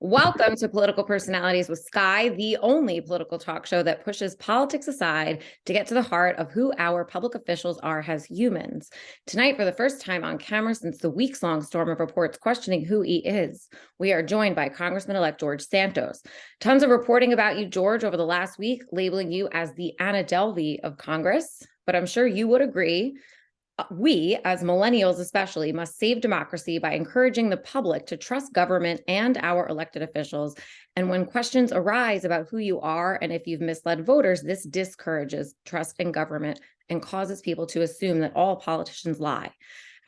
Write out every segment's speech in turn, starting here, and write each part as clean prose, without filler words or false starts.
Welcome to Political Personalities with Skye, the only political talk show that pushes politics aside to get to the heart of who our public officials are as humans. Tonight, for the first time on camera since the weeks-long storm of reports questioning who he is, we are joined by Congressman-Elect George Santos. Tons of reporting about you, George, over the last week, labeling you as the Anna Delvey of Congress, but I'm sure you would agree we, as millennials especially, must save democracy by encouraging the public to trust government and our elected officials. And when questions arise about who you are and if you've misled voters, this discourages trust in government and causes people to assume that all politicians lie.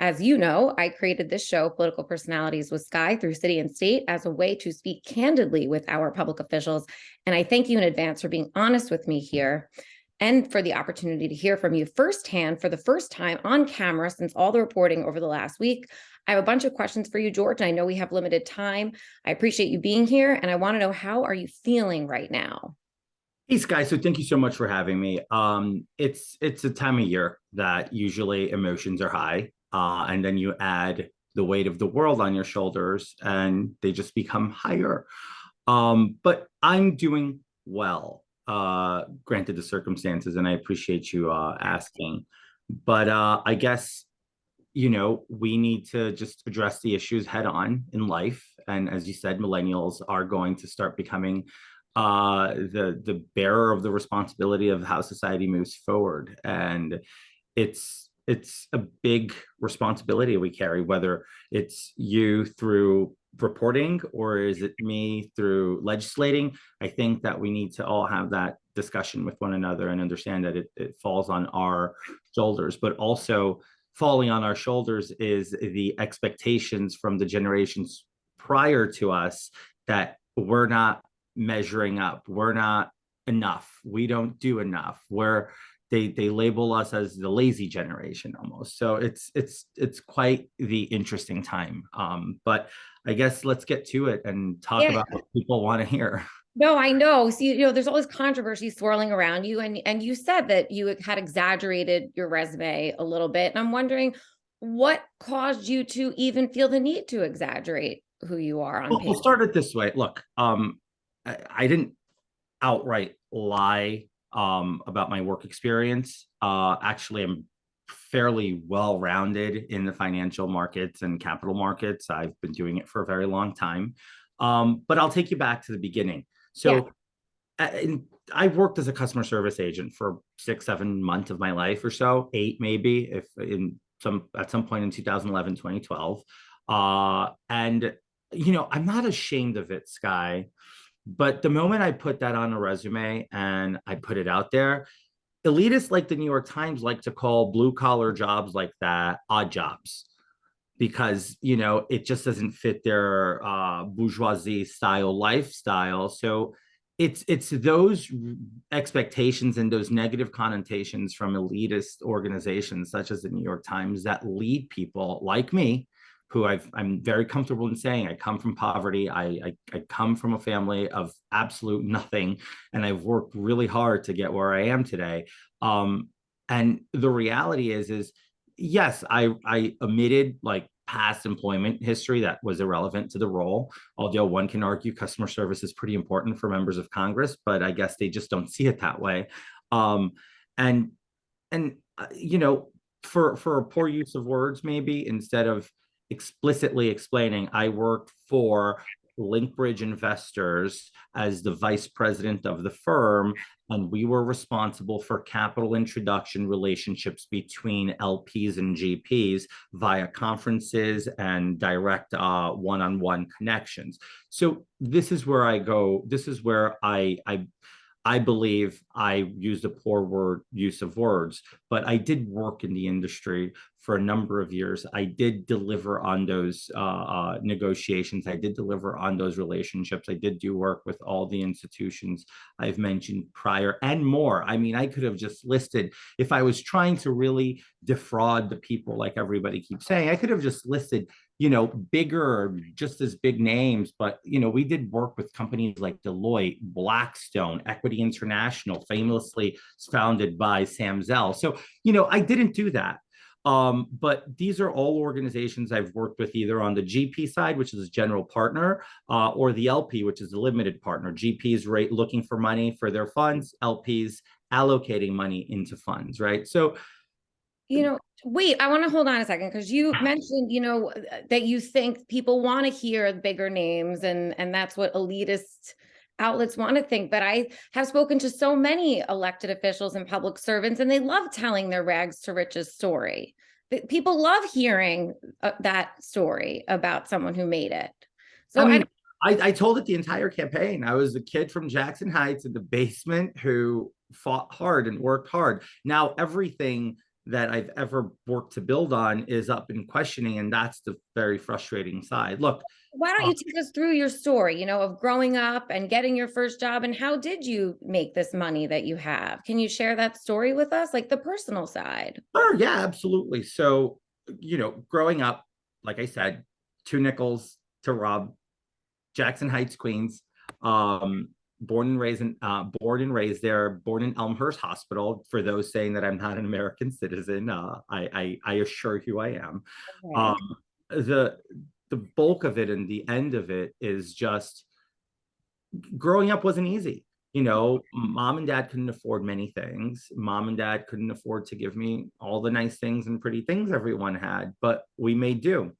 As you know, I created this show, Political Personalities with Skye, through City and State as a way to speak candidly with our public officials. And I thank you in advance for being honest with me here, and for the opportunity to hear from you firsthand for the first time on camera since all the reporting over the last week. I have a bunch of questions for you, George, and I know we have limited time. I appreciate you being here, and I want to know, how are you feeling right now? Hey, Skye. So thank you so much for having me. It's a time of year that usually emotions are high, and then you add the weight of the world on your shoulders, and they just become higher. But I'm doing well. Granted the circumstances, and I appreciate you asking. But I guess, we need to just address the issues head on in life. And as you said, millennials are going to start becoming the bearer of the responsibility of how society moves forward. And it's a big responsibility we carry, whether it's you through reporting or is it me through legislating. I think that we need to all have that discussion with one another and understand that it falls on our shoulders, but also falling on our shoulders is the expectations from the generations prior to us that we're not measuring up, we're not enough, we don't do enough, they label us as the lazy generation almost. So it's quite the interesting time. But I guess let's get to it and talk about what people want to hear. No, I know. See, there's always controversy swirling around you, and you said that you had exaggerated your resume a little bit, and I'm wondering what caused you to even feel the need to exaggerate who you are on paper. We'll start it this way. Look, I didn't outright lie about my work experience. Actually, I'm fairly well-rounded in the financial markets and capital markets. I've been doing it for a very long time. But I'll take you back to the beginning. So I worked as a customer service agent for 6-7 months of my life, or so, 8 maybe, if at some point in 2011, 2012. And I'm not ashamed of it, Skye. But the moment I put that on a resume and I put it out there, elitists like the New York Times like to call blue collar jobs like that odd jobs, because it just doesn't fit their bourgeoisie style lifestyle. So it's those expectations and those negative connotations from elitist organizations such as the New York Times that lead people like me, who I'm very comfortable in saying I come from poverty. I come from a family of absolute nothing, and I've worked really hard to get where I am today. And the reality is yes, I omitted like past employment history that was irrelevant to the role. Although one can argue customer service is pretty important for members of Congress, but I guess they just don't see it that way. And for a poor use of words, maybe instead of explicitly explaining, I worked for Linkbridge Investors as the vice president of the firm, and we were responsible for capital introduction relationships between LPs and GPs via conferences and direct one-on-one connections. So this is where I go. This is where I believe I used a poor use of words, but I did work in the industry for a number of years. I did deliver on those negotiations. I did deliver on those relationships. I did do work with all the institutions I've mentioned prior and more. I mean, I could have just listed, if I was trying to really defraud the people like everybody keeps saying, I could have just listed bigger, just as big names. But, we did work with companies like Deloitte, Blackstone, Equity International, famously founded by Sam Zell. So, I didn't do that. But these are all organizations I've worked with either on the GP side, which is a general partner, or the LP, which is a limited partner. GPs looking for money for their funds, LPs allocating money into funds, right? So, wait, I want to hold on a second because you mentioned, that you think people want to hear bigger names and that's what elitist outlets want to think. But I have spoken to so many elected officials and public servants, and they love telling their rags to riches story. People love hearing that story about someone who made it. So I mean, I told it the entire campaign. I was a kid from Jackson Heights in the basement who fought hard and worked hard. Now everything that I've ever worked to build on is up in questioning, and that's the very frustrating side. Look, why don't you take us through your story, of growing up and getting your first job, and how did you make this money that you have? Can you share that story with us, like the personal side? Sure, yeah, absolutely. So, growing up, like I said, 2 nickels to rob, Jackson Heights, Queens. Born and raised there. Born in Elmhurst Hospital. For those saying that I'm not an American citizen, I assure you I am. Okay. The bulk of it and the end of it is just growing up wasn't easy. Mom and dad couldn't afford many things. Mom and dad couldn't afford to give me all the nice things and pretty things everyone had, but we made do.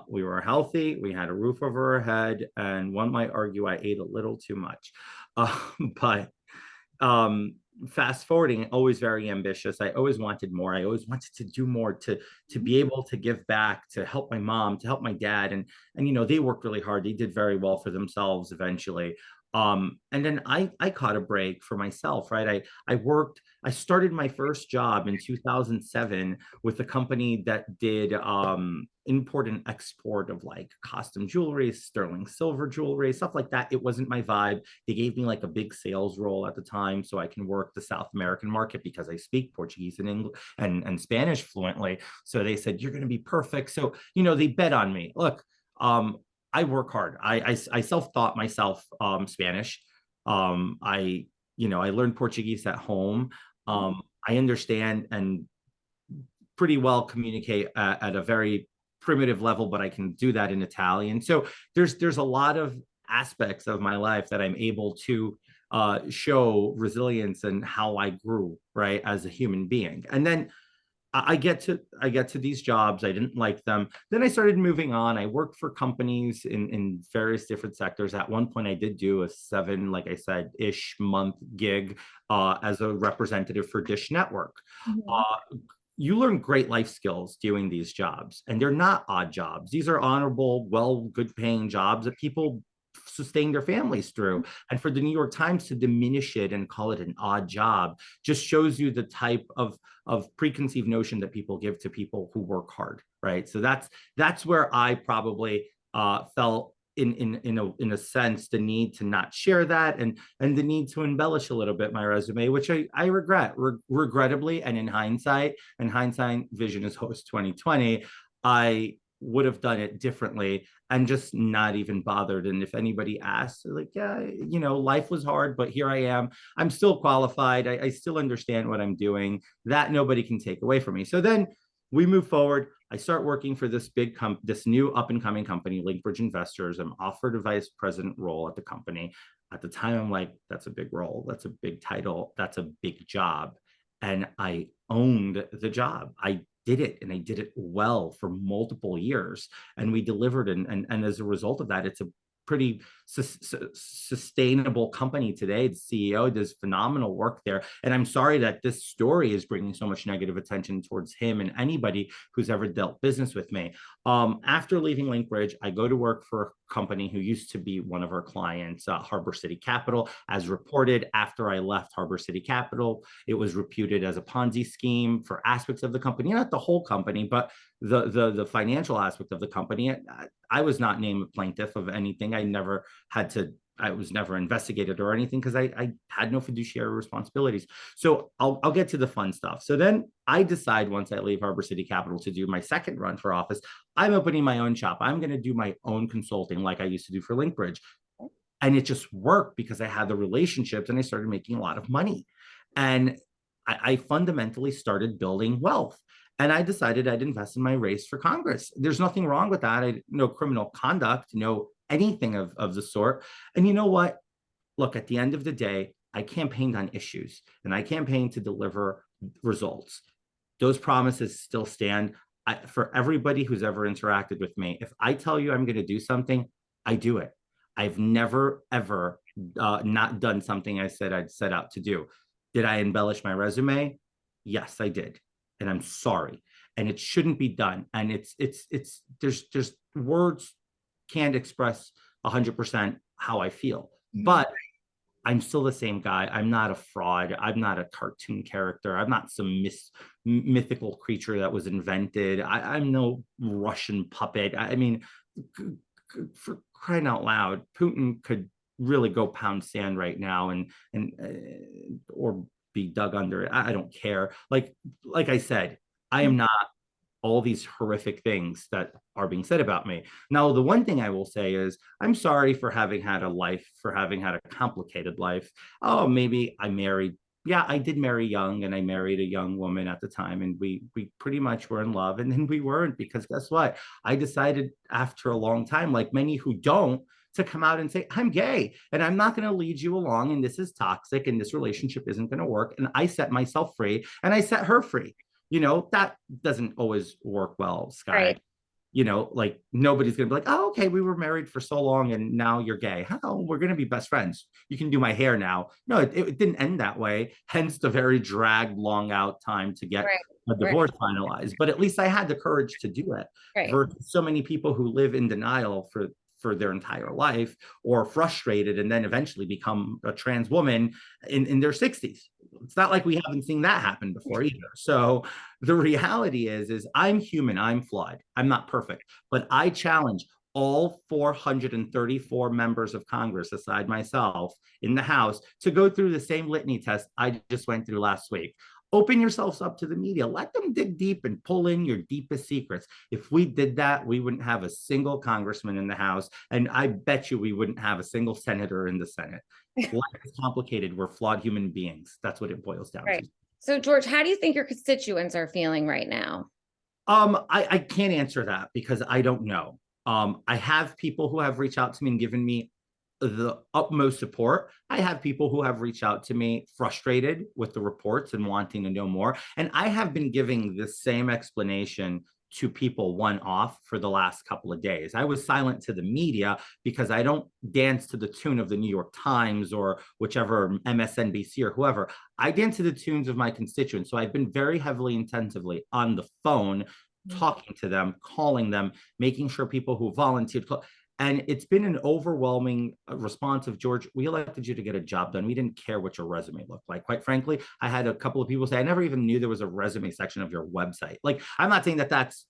We were healthy, we had a roof over our head, and one might argue I ate a little too much. But fast forwarding, always very ambitious. I always wanted more. I always wanted to do more, to be able to give back, to help my mom, to help my dad. And they worked really hard. They did very well for themselves eventually. And then I caught a break for myself, right? I started my first job in 2007 with a company that did import and export of like costume jewelry, sterling silver jewelry, stuff like that. It wasn't my vibe. They gave me like a big sales role at the time so I can work the South American market because I speak Portuguese and English and Spanish fluently. So they said, you're going to be perfect. So, they bet on me. Look, I work hard. I self-taught myself Spanish. I learned Portuguese at home. I understand and pretty well communicate at a very primitive level, but I can do that in Italian. So there's a lot of aspects of my life that I'm able to show resilience and how I grew, right, as a human being. And then I get to these jobs. I didn't like them. Then I started moving on. I worked for companies in various different sectors. At one point, I did do a 7, like I said, ish month gig as a representative for Dish Network. You learn great life skills doing these jobs, and they're not odd jobs. These are honorable, good paying jobs that people sustain their families through. And for the New York Times to diminish it and call it an odd job just shows you the type of preconceived notion that people give to people who work hard, right? So that's where I probably felt in a sense the need to not share that and the need to embellish a little bit my resume, which I regret. Regrettably, and in hindsight, and hindsight vision is always 2020, I would have done it differently and just not even bothered. And if anybody asks, like, yeah, life was hard, but here I am. I'm still qualified. I still understand what I'm doing. That nobody can take away from me. So then we move forward. I start working for this this new up and coming company, Linkbridge Investors. I'm offered a vice president role at the company. At the time, I'm like, that's a big role. That's a big title. That's a big job. And I owned the job. I did it, and I did it well for multiple years, and we delivered. And as a result of that, it's a pretty sustainable company today. The CEO does phenomenal work there. And I'm sorry that this story is bringing so much negative attention towards him and anybody who's ever dealt business with me. After leaving Linkbridge, I go to work for a company who used to be one of our clients, Harbor City Capital. As reported, after I left Harbor City Capital, it was reputed as a Ponzi scheme for aspects of the company, not the whole company, but the financial aspect of the company. I was not named a plaintiff of anything. I was never investigated or anything because I had no fiduciary responsibilities. So I'll get to the fun stuff. So then I decide, once I leave Harbor City Capital, to do my second run for office. I'm opening my own shop. I'm going to do my own consulting like I used to do for Linkbridge. And it just worked because I had the relationships and I started making a lot of money. And I fundamentally started building wealth. And I decided I'd invest in my race for Congress. There's nothing wrong with that. No criminal conduct, no anything of the sort. And you know what? Look, at the end of the day, I campaigned on issues and I campaigned to deliver results. Those promises still stand. For everybody who's ever interacted with me, if I tell you I'm going to do something, I do it. I've never, ever not done something I said I'd set out to do. Did I embellish my resume? Yes, I did. And I'm sorry. And it shouldn't be done. And there's words can't express 100% how I feel. But I'm still the same guy. I'm not a fraud. I'm not a cartoon character. I'm not some mythical creature that was invented. I'm no Russian puppet. I mean, for crying out loud, Putin could really go pound sand right now or be dug under. I don't care. Like I said, I am not all these horrific things that are being said about me. Now, the one thing I will say is I'm sorry for having had a complicated life. Oh, maybe I married. Yeah, I did marry young, and I married a young woman at the time, and we pretty much were in love, and then we weren't, because guess what? I decided after a long time, like many who don't, to come out and say, I'm gay and I'm not going to lead you along, and this is toxic and this relationship isn't going to work. And I set myself free and I set her free. That doesn't always work well, Skye. Right. Like nobody's going to be like, oh, okay, we were married for so long and now you're gay. How? We're going to be best friends. You can do my hair now. No, it didn't end that way. Hence the very dragged, long out time to get a divorce finalized. But at least I had the courage to do it. Versus so many people who live in denial for their entire life, or frustrated and then eventually become a trans woman in their 60s. It's not like we haven't seen that happen before either. So the reality is I'm human, I'm flawed, I'm not perfect, but I challenge all 434 members of Congress, aside myself, in the House, to go through the same litany test I just went through last week. Open yourselves up to the media. Let them dig deep and pull in your deepest secrets. If we did that, we wouldn't have a single congressman in the House. And I bet you we wouldn't have a single senator in the Senate. Life is complicated. We're flawed human beings. That's what it boils down to. So, George, how do you think your constituents are feeling right now? I can't answer that because I don't know. I have people who have reached out to me and given me the utmost support. I have people who have reached out to me frustrated with the reports and wanting to know more. And I have been giving the same explanation to people one-off for the last couple of days. I was silent to the media because I don't dance to the tune of the New York Times or whichever MSNBC or whoever. I dance to the tunes of my constituents. So I've been very heavily, intensively on the phone, talking to them, calling them, making sure people who volunteered. And it's been an overwhelming response of, George, we elected you to get a job done. We didn't care what your resume looked like. Quite frankly, I had a couple of people say, I never even knew there was a resume section of your website. Like, I'm not saying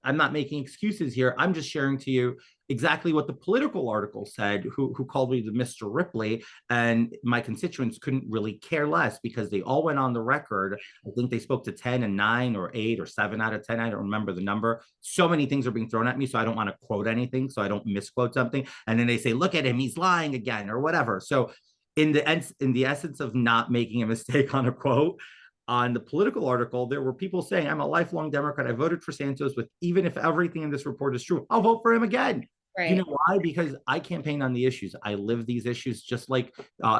I'm not making excuses here. I'm just sharing to you exactly what the political article said, who called me the Mr. Ripley, and my constituents couldn't really care less because they all went on the record. I think they spoke to 10 and 9 or 8 or 7 out of 10. I don't remember the number. So many things are being thrown at me, so I don't want to quote anything, so I don't misquote something. And then they say, look at him, he's lying again, or whatever. So in the essence of not making a mistake on a quote, on the political article, there were people saying, I'm a lifelong Democrat. I voted for Santos with, even if everything in this report is true, I'll vote for him again. You know why? Because I campaign on the issues. I live these issues, just like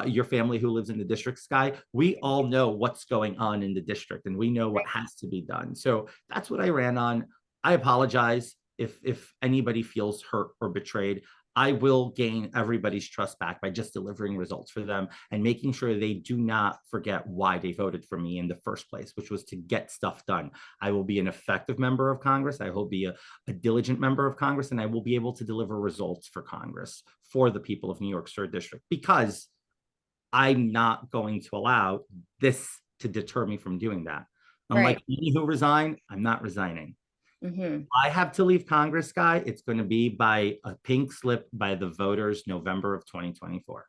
your family who lives in the district, Skye. We all know what's going on in the district and we know what has to be done. So that's what I ran on. I apologize if anybody feels hurt or betrayed. I will gain everybody's trust back by just delivering results for them and making sure they do not forget why they voted for me in the first place, which was to get stuff done. I will be an effective member of Congress. I will be a diligent member of Congress, and I will be able to deliver results for Congress, for the people of New York's 3rd District, because I'm not going to allow this to deter me from doing that. Unlike many who resign, I'm not resigning. I have to leave Congress, Skye. It's going to be by a pink slip by the voters, November of 2024.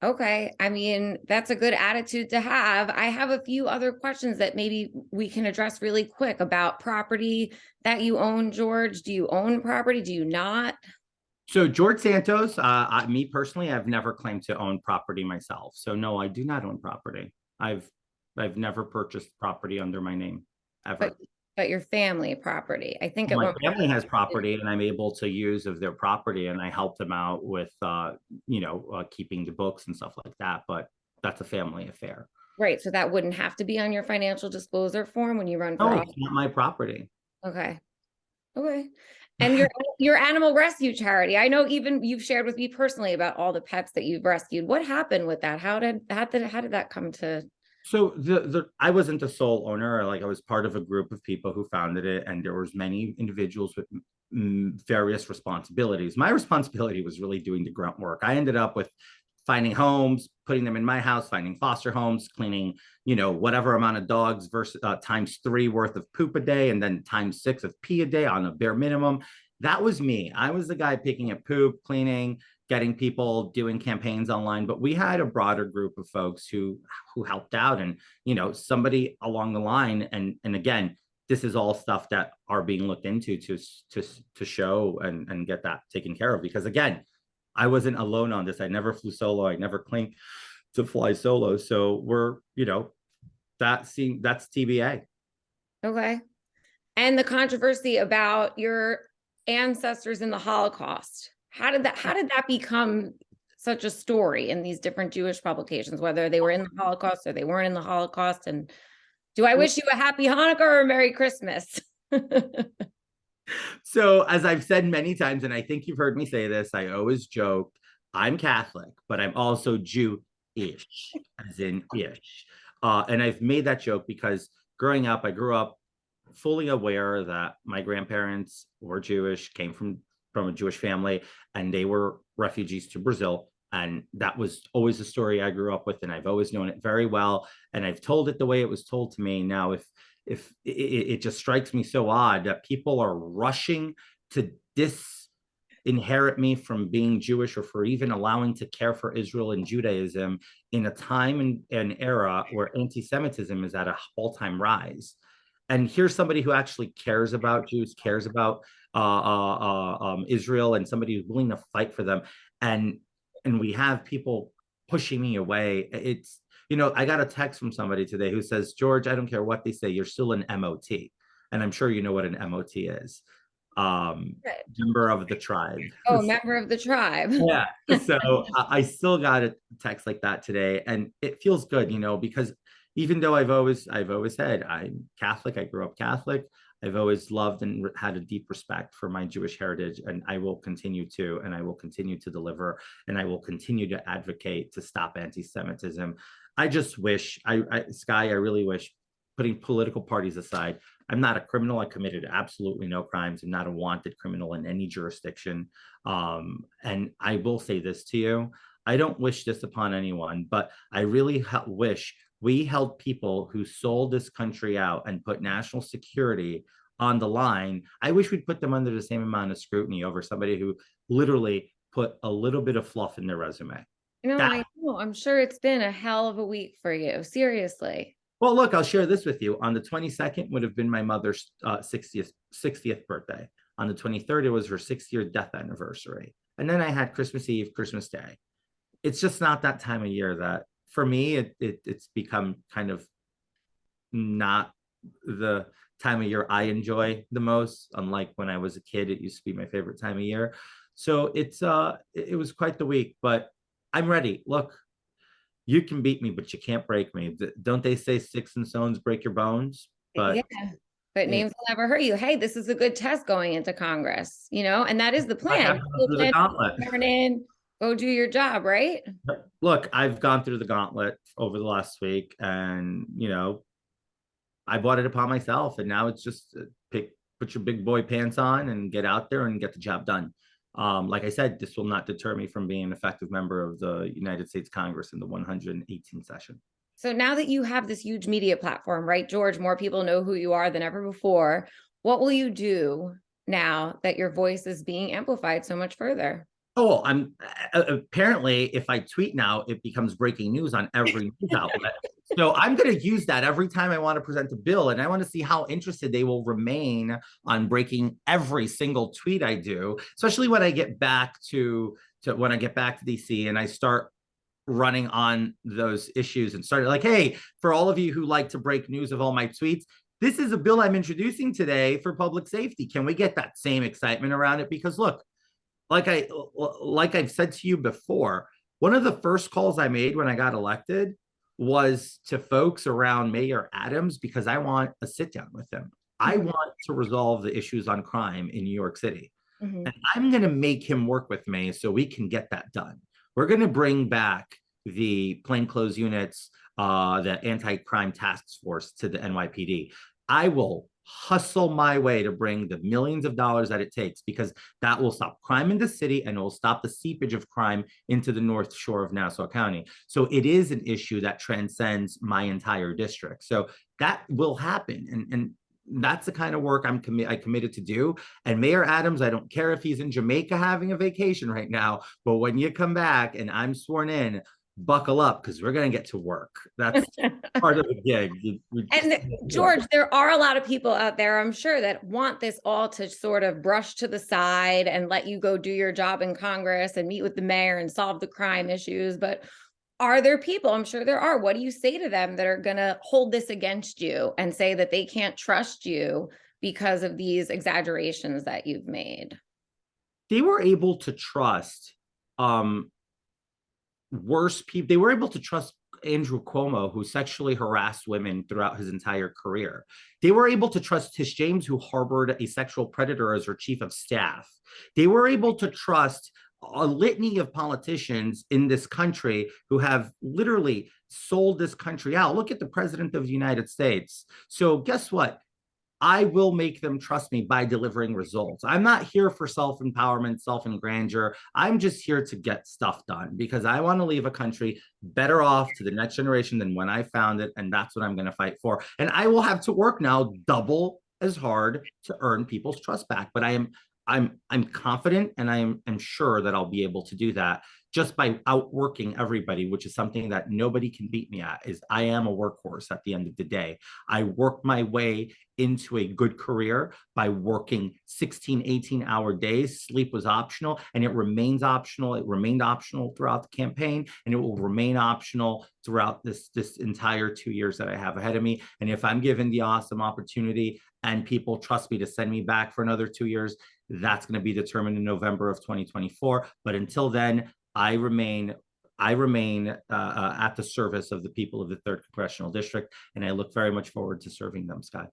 Okay. I mean, that's a good attitude to have. I have a few other questions that maybe we can address really quick about property that you own, George. Do you own property? Do you not? So George Santos, me personally, I've never claimed to own property myself. So no, I do not own property. I've never purchased property under my name, ever. But your family property, I think at My one family has point, property and I'm able to use of their property, and I help them out with, keeping the books and stuff like that. But that's a family affair. right, so that wouldn't have to be on your financial disclosure form when you run for No, office. it's not my property. Okay. Okay. And your animal rescue charity, I know even you've shared with me personally about all the pets that you've rescued. What happened with that? How did that come to? So the I wasn't the sole owner. Like, I was part of a group of people who founded it, and there was many individuals with various responsibilities. My responsibility was really doing the grunt work. I ended up with finding homes, putting them in my house, finding foster homes, cleaning, whatever amount of dogs versus times 3 worth of poop a day, and then times 6 of pee a day on a bare minimum. That was me. I was the guy picking at poop, cleaning, getting people doing campaigns online. But we had a broader group of folks who helped out, and somebody along the line, and again, this is all stuff that are being looked into to show and get that taken care of, because again, I wasn't alone on this. I never flew solo. I never claimed to fly solo. So that's TBA. Okay. And the controversy about your ancestors in the Holocaust. How did that become such a story in these different Jewish publications, whether they were in the Holocaust or they weren't in the Holocaust? And do I wish you a happy Hanukkah or a Merry Christmas? So, as I've said many times, and I think you've heard me say this, I always joke, I'm Catholic, but I'm also Jew-ish, as in ish. And I've made that joke because growing up, I grew up fully aware that my grandparents were Jewish, came from a Jewish family, and they were refugees to Brazil. And that was always the story I grew up with, and I've always known it very well. And I've told it the way it was told to me. Now, if it just strikes me so odd that people are rushing to disinherit me from being Jewish, or for even allowing to care for Israel and Judaism in a time and era where anti-Semitism is at an all-time rise. And here's somebody who actually cares about Jews, cares about Israel, and somebody who's willing to fight for them. And we have people pushing me away. I got a text from somebody today who says, George, I don't care what they say, you're still an MOT. And I'm sure you know what an MOT is. Member of the tribe. Oh, member of the tribe. Yeah. So I still got a text like that today, and it feels good, because even though I've always said I'm Catholic, I grew up Catholic, I've always loved and had a deep respect for my Jewish heritage, and I will continue to, and I will continue to deliver, and I will continue to advocate to stop anti-Semitism. I just wish, Skye, I really wish, putting political parties aside, I'm not a criminal. I committed absolutely no crimes. I'm not a wanted criminal in any jurisdiction. And I will say this to you, I don't wish this upon anyone, but I really wish we held people who sold this country out and put national security on the line. I wish we'd put them under the same amount of scrutiny over somebody who literally put a little bit of fluff in their resume. I know. I'm sure it's been a hell of a week for you. Seriously. Well, look, I'll share this with you. On the 22nd would have been my mother's 60th birthday. On the 23rd, it was her 6-year death anniversary. And then I had Christmas Eve, Christmas Day. It's just not that time of year that, for me, it's become kind of not the time of year I enjoy the most. Unlike when I was a kid, it used to be my favorite time of year. So it was quite the week, but I'm ready. Look, you can beat me, but you can't break me. Don't they say sticks and stones break your bones? But yeah, but names will never hurt you. Hey, this is a good test going into Congress, and that is the plan. Turn in, go do your job, right? Look, I've gone through the gauntlet over the last week, and I bought it upon myself, and now it's just put your big boy pants on and get out there and get the job done. Like I said, this will not deter me from being an effective member of the United States Congress in the 118th session. So now that you have this huge media platform, right, George, more people know who you are than ever before. What will you do now that your voice is being amplified so much further? Oh, I'm apparently, if I tweet now, it becomes breaking news on every news outlet. So I'm going to use that every time I want to present a bill, and I want to see how interested they will remain on breaking every single tweet I do, especially when I get back to DC and I start running on those issues and started like, hey, for all of you who like to break news of all my tweets, this is a bill I'm introducing today for public safety. Can we get that same excitement around it? Because look, like I've said to you before, one of the first calls I made when I got elected was to folks around Mayor Adams because I want a sit down with him. I want to resolve the issues on crime in New York City. Mhm. And I'm going to make him work with me so we can get that done. We're going to bring back the plainclothes units, the anti-crime task force to the NYPD. I will hustle my way to bring the millions of dollars that it takes because that will stop crime in the city and it will stop the seepage of crime into the North Shore of Nassau County. So it is an issue that transcends my entire district. So that will happen. And that's the kind of work I committed to do. And Mayor Adams, I don't care if he's in Jamaica having a vacation right now, but when you come back and I'm sworn in, buckle up because we're going to get to work. That's part of the gig. And George, there are a lot of people out there, I'm sure, that want this all to sort of brush to the side and let you go do your job in Congress and meet with the mayor and solve the crime issues. But are there people, I'm sure there are, what do you say to them that are going to hold this against you and say that they can't trust you because of these exaggerations that you've made? They were able to trust worse people. They were able to trust Andrew Cuomo, who sexually harassed women throughout his entire career. They were able to trust Tish James, who harbored a sexual predator as her chief of staff. They were able to trust a litany of politicians in this country who have literally sold this country out. Look at the president of the United States. So guess what? I will make them trust me by delivering results. I'm not here for self-empowerment, self-grandeur. I'm just here to get stuff done because I want to leave a country better off to the next generation than when I found it. And that's what I'm going to fight for. And I will have to work now double as hard to earn people's trust back. But I'm confident and I'm sure that I'll be able to do that just by outworking everybody, which is something that nobody can beat me at. Is I am a workhorse at the end of the day. I worked my way into a good career by working 16, 18-hour days. Sleep was optional and it remains optional. It remained optional throughout the campaign and it will remain optional throughout this entire 2 years that I have ahead of me. And if I'm given the awesome opportunity and people trust me to send me back for another 2 years, that's going to be determined in November of 2024. But until then, I remain at the service of the people of the 3rd Congressional District, and I look very much forward to serving them, Skye.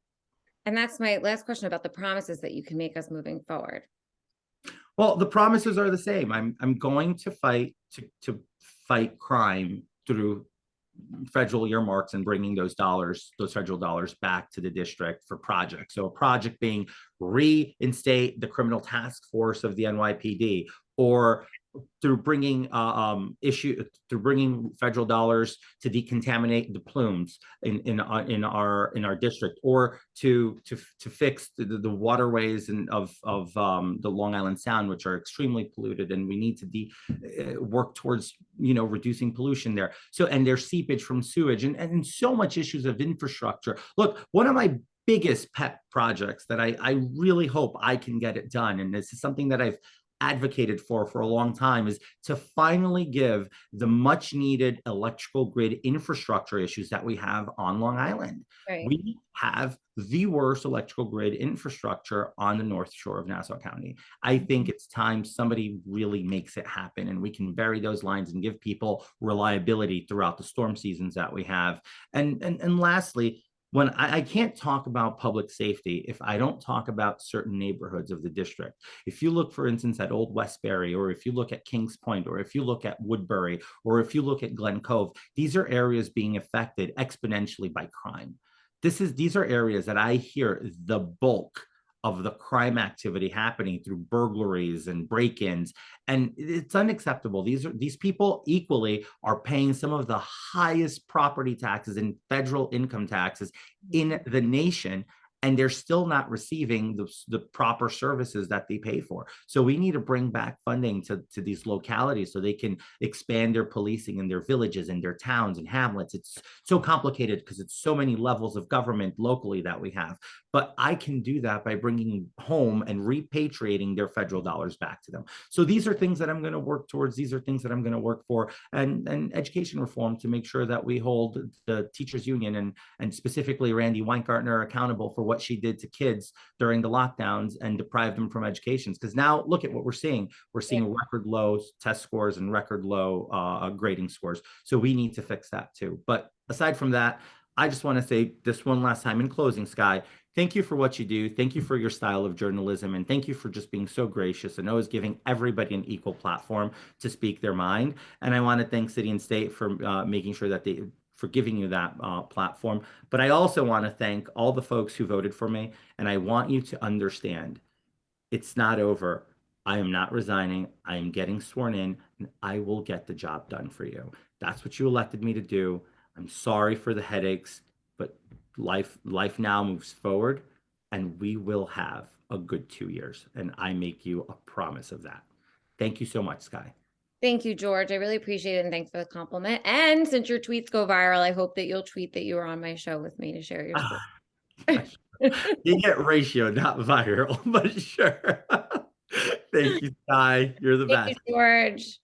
And that's my last question about the promises that you can make us moving forward. Well, the promises are the same. I'm going to fight to fight crime through federal earmarks and bringing those federal dollars back to the district for projects. So a project being reinstate the criminal task force of the NYPD, or through bringing federal dollars to decontaminate the plumes in our district, or to fix the waterways of the Long Island Sound, which are extremely polluted, and we need to work towards reducing pollution there. So, and there's seepage from sewage and so much issues of infrastructure. Look, one of my biggest pet projects that I really hope I can get it done, and this is something that I've advocated for a long time, is to finally give the much needed electrical grid infrastructure issues that we have on Long Island. Right. We have the worst electrical grid infrastructure on the North Shore of Nassau County. I think it's time somebody really makes it happen and we can bury those lines and give people reliability throughout the storm seasons that we have. And lastly, when I can't talk about public safety if I don't talk about certain neighborhoods of the district. If you look, for instance, at Old Westbury, or if you look at Kings Point, or if you look at Woodbury, or if you look at Glen Cove, these are areas being affected exponentially by crime. These are areas that I hear the bulk of the crime activity happening through burglaries and break-ins, and it's unacceptable. These people equally are paying some of the highest property taxes and federal income taxes in the nation, and they're still not receiving the proper services that they pay for. So we need to bring back funding to these localities so they can expand their policing in their villages and their towns and hamlets. It's so complicated because it's so many levels of government locally that we have. But I can do that by bringing home and repatriating their federal dollars back to them. So these are things that I'm going to work towards. These are things that I'm going to work for, and education reform to make sure that we hold the teachers union and specifically Randy Weingartner accountable for what she did to kids during the lockdowns and deprived them from educations. Because now look at what we're seeing. We're seeing record low test scores and record low grading scores. So we need to fix that too. But aside from that, I just want to say this one last time in closing, Skye, thank you for what you do. Thank you for your style of journalism. And thank you for just being so gracious and always giving everybody an equal platform to speak their mind. And I want to thank City and State for making sure that for giving you that platform. But I also want to thank all the folks who voted for me. And I want you to understand it's not over. I am not resigning. I am getting sworn in, and I will get the job done for you. That's what you elected me to do. I'm sorry for the headaches, but life now moves forward, and we will have a good 2 years. And I make you a promise of that. Thank you so much, Skye. Thank you, George. I really appreciate it. And thanks for the compliment. And since your tweets go viral, I hope that you'll tweet that you were on my show with me to share your story. You get ratio, not viral, but sure. Thank you, Skye. You're the Thank you, best. George.